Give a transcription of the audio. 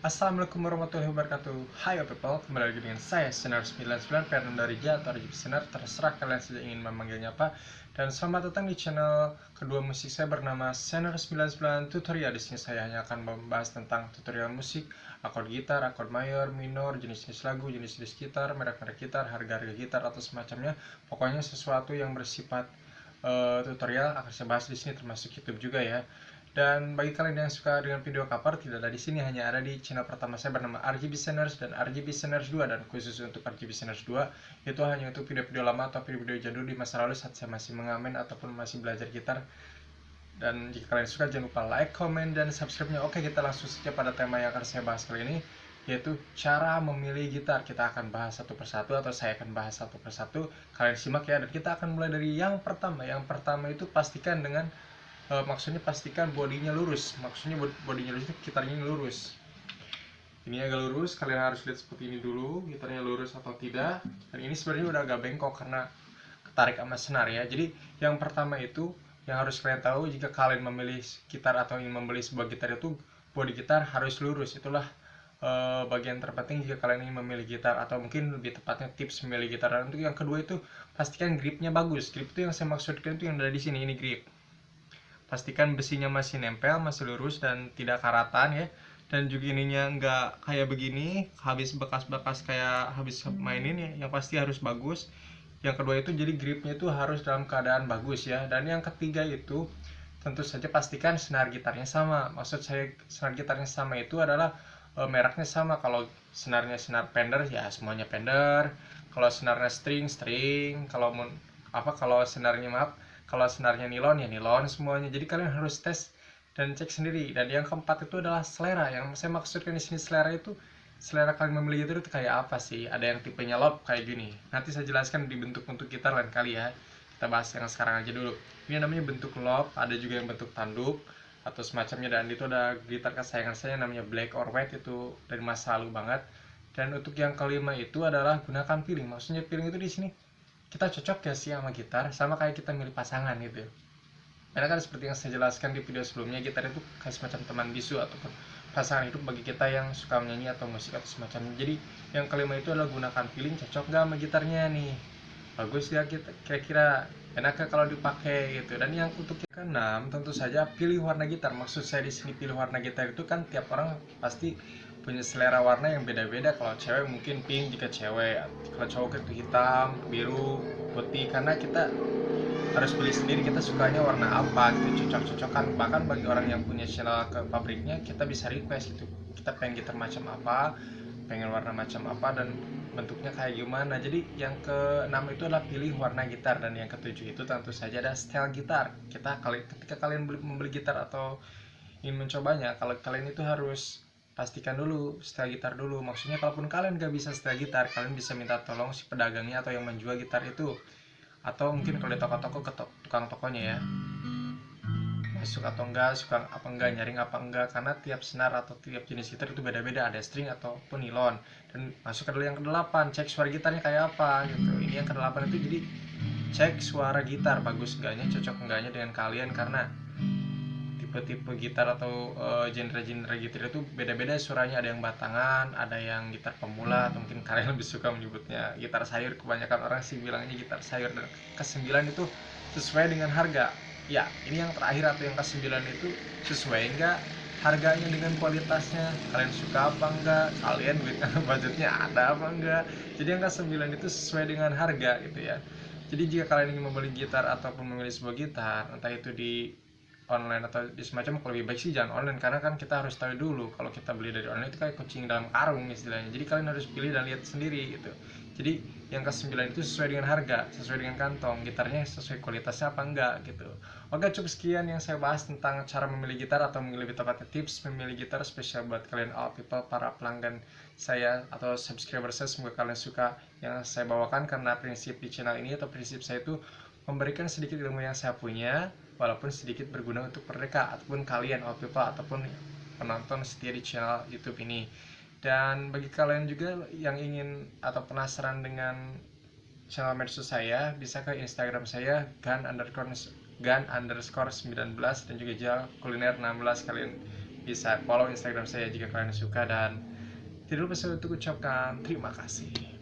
Assalamualaikum warahmatullahi wabarakatuh. Hai people, kembali lagi dengan saya Senar 99 Fernando Rija atau Rija Senar, terserah kalian saja ingin memanggilnya apa. Dan selamat datang di channel kedua musik saya bernama Senar 99 Tutorial. Di sini saya hanya akan membahas tentang tutorial musik, akord gitar, akord mayor, minor, jenis-jenis lagu, jenis-jenis gitar, merek-merek gitar, harga-harga gitar atau semacamnya. Pokoknya sesuatu yang bersifat tutorial akan saya bahas di sini, termasuk YouTube juga ya. Dan bagi kalian yang suka dengan video cover, tidak ada di sini, hanya ada di channel pertama saya bernama RGB Sinners dan RGB Sinners 2. Dan khusus untuk RGB Sinners 2 itu hanya untuk video-video lama atau video-video jadul di masa lalu saat saya masih mengamen ataupun masih belajar gitar. Dan jika kalian suka, jangan lupa like, comment, dan subscribe-nya. Oke, kita langsung saja pada tema yang akan saya bahas kali ini, yaitu cara memilih gitar. Kita akan bahas satu persatu, atau saya akan bahas satu persatu. Kalian simak ya, dan kita akan mulai dari yang pertama. Yang pertama itu pastikan dengan maksudnya pastikan bodinya lurus. Maksudnya bodinya lurus itu gitarnya lurus. Ini agak lurus, kalian harus lihat seperti ini dulu, gitarnya lurus atau tidak. Dan ini sebenarnya udah agak bengkok karena ketarik sama senar ya. Jadi yang pertama itu yang harus kalian tahu, jika kalian memilih gitar atau ingin membeli sebuah gitar itu, bodi gitar harus lurus. Itulah bagian terpenting jika kalian ingin memilih gitar, atau mungkin lebih tepatnya tips memilih gitar. Dan untuk yang kedua itu pastikan gripnya bagus. Grip itu yang saya maksudkan itu yang ada di sini, ini grip. Pastikan besinya masih nempel, masih lurus dan tidak karatan ya. Dan juga ininya nggak kayak begini, habis bekas-bekas kayak habis mainin ya. Yang pasti harus bagus. Yang kedua itu jadi gripnya itu harus dalam keadaan bagus ya. Dan yang ketiga itu tentu saja pastikan senar gitarnya sama. Maksud saya senar gitarnya sama itu adalah mereknya sama. Kalau senarnya senar Fender ya semuanya Fender. Kalau senarnya string. Kalau senarnya kalau senarnya nilon ya nilon semuanya. Jadi kalian harus tes dan cek sendiri. Dan yang keempat itu adalah selera. Yang saya maksudkan di sini selera itu, selera kalian membeli gitar itu kayak apa sih? Ada yang tipenya lob kayak gini. Nanti saya jelaskan di bentuk-bentuk gitar lain kali ya. Kita bahas yang sekarang aja dulu. Ini namanya bentuk lob, ada juga yang bentuk tanduk atau semacamnya. Dan itu ada gitar kesayangan saya namanya Black or White, itu dari masa lalu banget. Dan untuk yang kelima itu adalah gunakan feeling. Maksudnya feeling itu di sini kita cocok ya sih sama gitar, sama kayak kita milih pasangan gitu. Karena kan seperti yang saya jelaskan di video sebelumnya, gitar itu kayak semacam teman bisu ataupun pasangan hidup bagi kita yang suka menyanyi atau musik atau semacamnya. Jadi yang kelima itu adalah gunakan feeling, cocok gak sama gitarnya nih, bagus ya kira-kira, enaknya kalau dipakai gitu. Dan yang untuk yang keenam tentu saja pilih warna gitar. Maksud saya di sini pilih warna gitar itu kan tiap orang pasti punya selera warna yang beda-beda. Kalau cewek mungkin pink jika cewek, kalau cowok itu hitam, biru, putih. Karena kita harus pilih sendiri kita sukanya warna apa gitu, cocok-cocokan. Bahkan bagi orang yang punya channel ke pabriknya, kita bisa request gitu, kita pengen gitar macam apa, pengen warna macam apa, dan bentuknya kayak gimana. Jadi yang keenam itu adalah pilih warna gitar. Dan yang ketujuh itu tentu saja ada style gitar. Ketika kalian membeli gitar atau ingin mencobanya, kalau kalian itu harus pastikan dulu style gitar dulu. Maksudnya kalaupun kalian gak bisa style gitar, kalian bisa minta tolong si pedagangnya atau yang menjual gitar itu, atau mungkin kalau di toko-toko ke tukang tokonya ya, masuk atau enggak, suka apa enggak, nyaring apa enggak. Karena tiap senar atau tiap jenis gitar itu beda-beda, ada string ataupun nilon. Dan masuk ke yang kedelapan, cek suara gitarnya kayak apa gitu. Ini yang kedelapan itu jadi cek suara gitar bagus enggaknya, cocok enggaknya dengan kalian. Karena tipe-tipe gitar atau genre-genre gitar itu beda-beda suaranya. Ada yang batangan, ada yang gitar pemula, atau mungkin kalian lebih suka menyebutnya gitar sayur. Kebanyakan orang sih bilangnya gitar sayur. Dan kesembilan itu sesuai dengan harga. Ya, ini yang terakhir atau yang ke-9 itu sesuai enggak harganya dengan kualitasnya. Kalian suka apa enggak? Kalian budgetnya ada apa enggak? Jadi yang ke-9 itu sesuai dengan harga gitu ya. Jadi jika kalian ingin membeli gitar ataupun memilih sebuah gitar, entah itu di online atau di semacam, kalau lebih baik sih jangan online. Karena kan kita harus tahu dulu, kalau kita beli dari online itu kayak kucing dalam karung istilahnya. Jadi kalian harus pilih dan lihat sendiri gitu. Jadi yang ke-9 itu sesuai dengan harga, sesuai dengan kantong, gitarnya sesuai kualitasnya apa enggak gitu. Oke, cukup sekian yang saya bahas tentang cara memilih gitar, atau lebih tepatnya tips memilih gitar spesial buat kalian all people, para pelanggan saya atau subscriber saya. Semoga kalian suka yang saya bawakan, karena prinsip di channel ini atau prinsip saya itu memberikan sedikit ilmu yang saya punya, walaupun sedikit berguna untuk mereka ataupun kalian all people ataupun penonton setia di channel YouTube ini. Dan bagi kalian juga yang ingin atau penasaran dengan channel medsos saya, bisa ke Instagram saya gun_19 dan juga Jal Kuliner 16. Kalian bisa follow Instagram saya jika kalian suka, dan tidak lupa saya untuk ucapkan terima kasih.